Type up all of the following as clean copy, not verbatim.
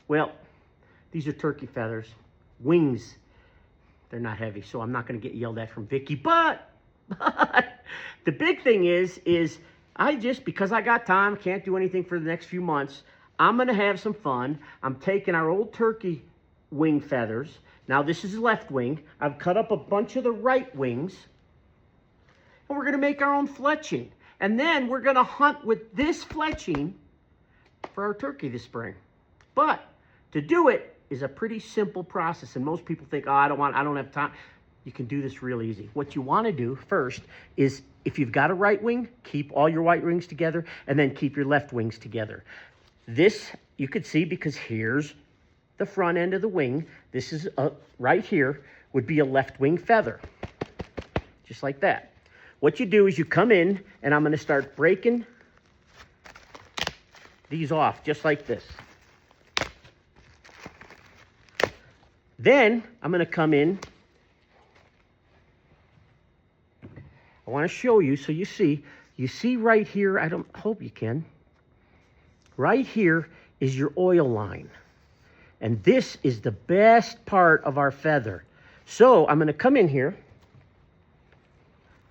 Well, these are turkey feathers. Wings, they're not heavy, so I'm not going to get yelled at from Vicky. But the big thing is I just, because I got time, can't do anything for the next few months, I'm going to have some fun. I'm taking our old turkey wing feathers. Now, this is left wing. I've cut up a bunch of the right wings. And we're going to make our own fletching. And then we're going to hunt with this fletching for our turkey this spring. But to do it is a pretty simple process. And most people think, oh, I don't have time. You can do this real easy. What you want to do first is, if you've got a right wing, keep all your right wings together and then keep your left wings together. This you could see, because here's the front end of the wing. This is right here would be a left wing feather, just like that. What you do is you come in, and I'm going to start breaking these off just like this. Then I'm going to come in. I want to show you so you see right here. I hope you can. Right here is your oil line. And this is the best part of our feather. So I'm going to come in here.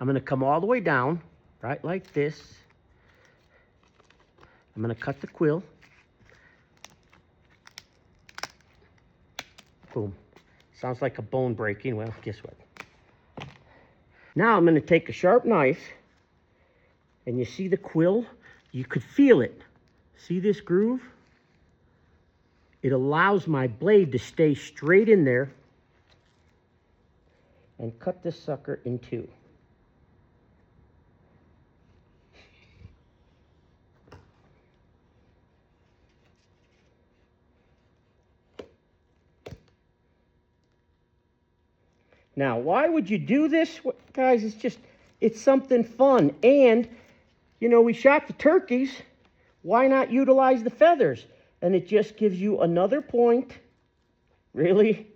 I'm going to come all the way down, right like this. I'm going to cut the quill. Boom. Sounds like a bone breaking. Well, guess what? Now I'm going to take a sharp knife, and you see the quill? You could feel it. See this groove? It allows my blade to stay straight in there and cut this sucker in two. Now, why would you do this? Guys, it's something fun. And, you know, we shot the turkeys. Why not utilize the feathers? And it just gives you another point, really,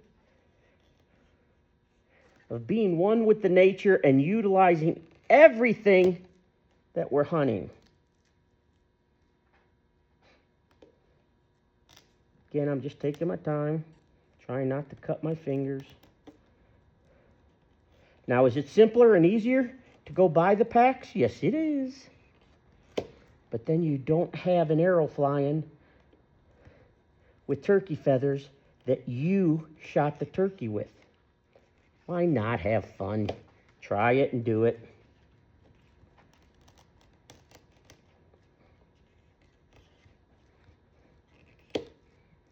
of being one with the nature and utilizing everything that we're hunting. Again, I'm just taking my time, trying not to cut my fingers. Now, is it simpler and easier to go buy the packs? Yes, it is. But then you don't have an arrow flying with turkey feathers that you shot the turkey with. Why not have fun? Try it and do it.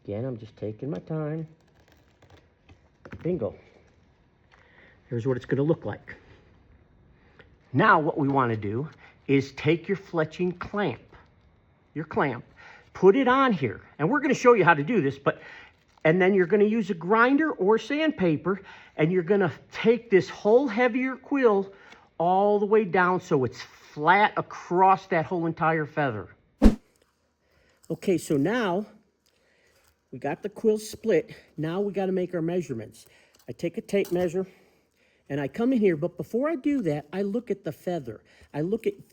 Again, I'm just taking my time. Bingo. Here's what it's going to look like. Now what we want to do is take your fletching clamp, put it on here. And we're going to show you how to do this, and then you're going to use a grinder or sandpaper, and you're going to take this whole heavier quill all the way down so it's flat across that whole entire feather. Okay, so now we got the quill split. Now we got to make our measurements. I take a tape measure, and I come in here, but before I do that, I look at the feather.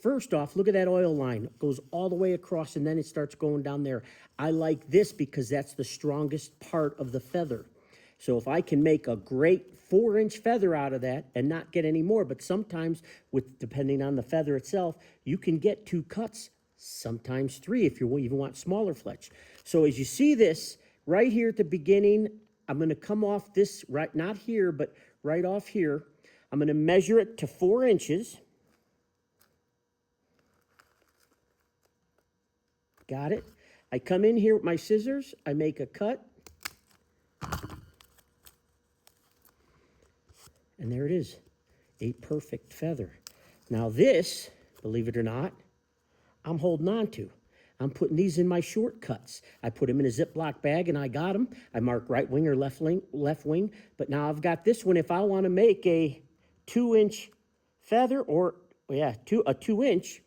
First off, look at that oil line. It goes all the way across, and then it starts going down there. I like this because that's the strongest part of the feather. So if I can make a great 4-inch feather out of that and not get any more, but sometimes, depending on the feather itself, you can get 2 cuts, sometimes 3 if you even want smaller fletch. So as you see this, right here at the beginning, I'm going to come off this, right, not here, but right off here. I'm going to measure it to 4 inches. Got it? I come in here with my scissors. I make a cut. And there it is. A perfect feather. Now this, believe it or not, I'm holding on to. I'm putting these in my shortcuts. I put them in a Ziploc bag, and I got them. I mark right wing or left wing. But now I've got this one. If I want to make a 2-inch feather, or, a 2-inch,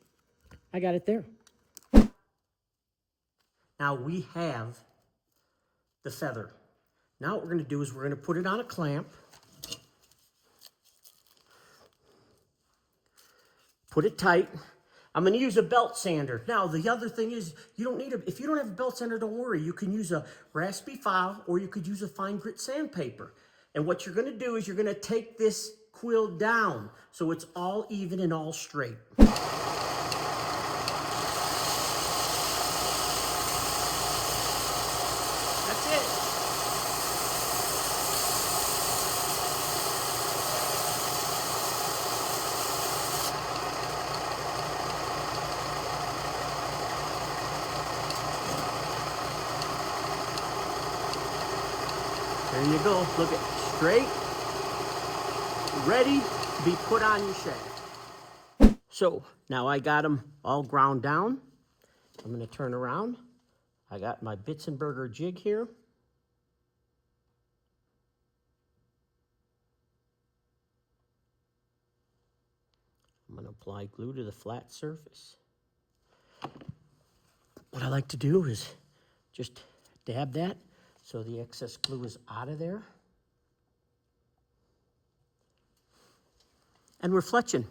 I got it there. Now we have the feather. Now what we're going to do is we're going to put it on a clamp. Put it tight. I'm going to use a belt sander. Now, the other thing is, you don't need if you don't have a belt sander, don't worry. You can use a raspy file, or you could use a fine grit sandpaper. And what you're going to do is you're going to take this quill down so it's all even and all straight. That's it. There you go. Look at straight, ready to be put on your shaft. So now I got them all ground down. I'm going to turn around. I got my Bitzenberger jig here. I'm going to apply glue to the flat surface. What I like to do is just dab that so the excess glue is out of there. And we're fletching.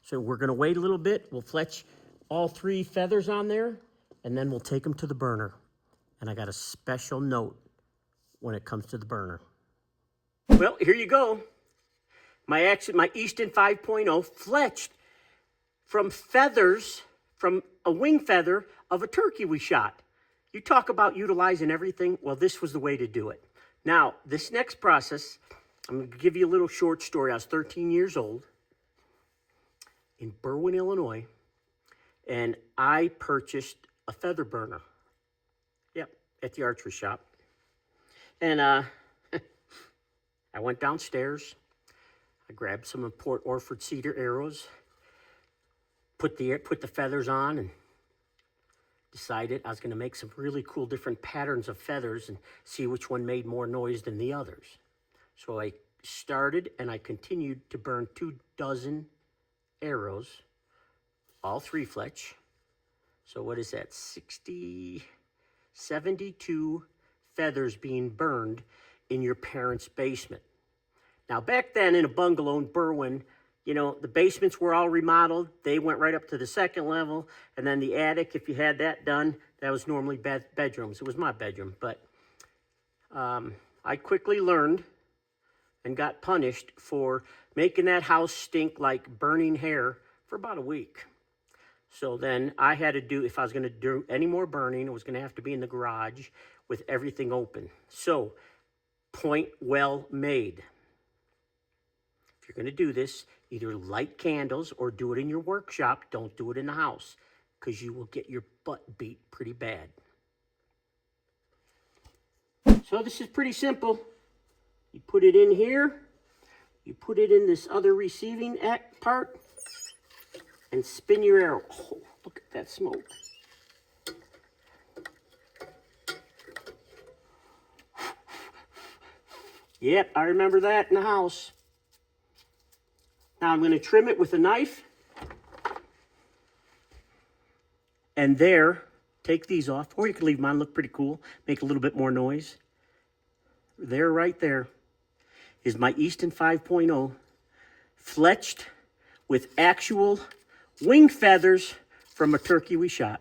So we're going to wait a little bit. We'll fletch all 3 feathers on there, and then we'll take them to the burner. And I got a special note when it comes to the burner. Well, here you go. My Easton 5.0 fletched from feathers, from a wing feather of a turkey we shot. You talk about utilizing everything. Well, this was the way to do it. Now, this next process, I'm going to give you a little short story. I was 13 years old in Berwyn, Illinois, and I purchased a feather burner. Yep, at the archery shop. And I went downstairs. I grabbed some of Port Orford cedar arrows, put the feathers on, and decided I was going to make some really cool different patterns of feathers and see which one made more noise than the others. So I started and I continued to burn 24 arrows, all 3 fletch. So what is that? 72 feathers being burned in your parents' basement. Now back then in a bungalow in Berwyn, you know, the basements were all remodeled. They went right up to the 2nd level. And then the attic, if you had that done, that was normally bedrooms. It was my bedroom. But I quickly learned and got punished for making that house stink like burning hair for about a week. So then I had to do, if I was going to do any more burning, it was going to have to be in the garage with everything open. So, point well made. If you're going to do this, either light candles or do it in your workshop. Don't do it in the house, because you will get your butt beat pretty bad. So this is pretty simple. You put it in here. You put it in this other receiving part and spin your arrow. Oh, look at that smoke. Yep, I remember that in the house. Now I'm going to trim it with a knife. And there, take these off. Or you can leave them on, look pretty cool. Make a little bit more noise. There, right there, is my Easton 5.0 fletched with actual wing feathers from a turkey we shot.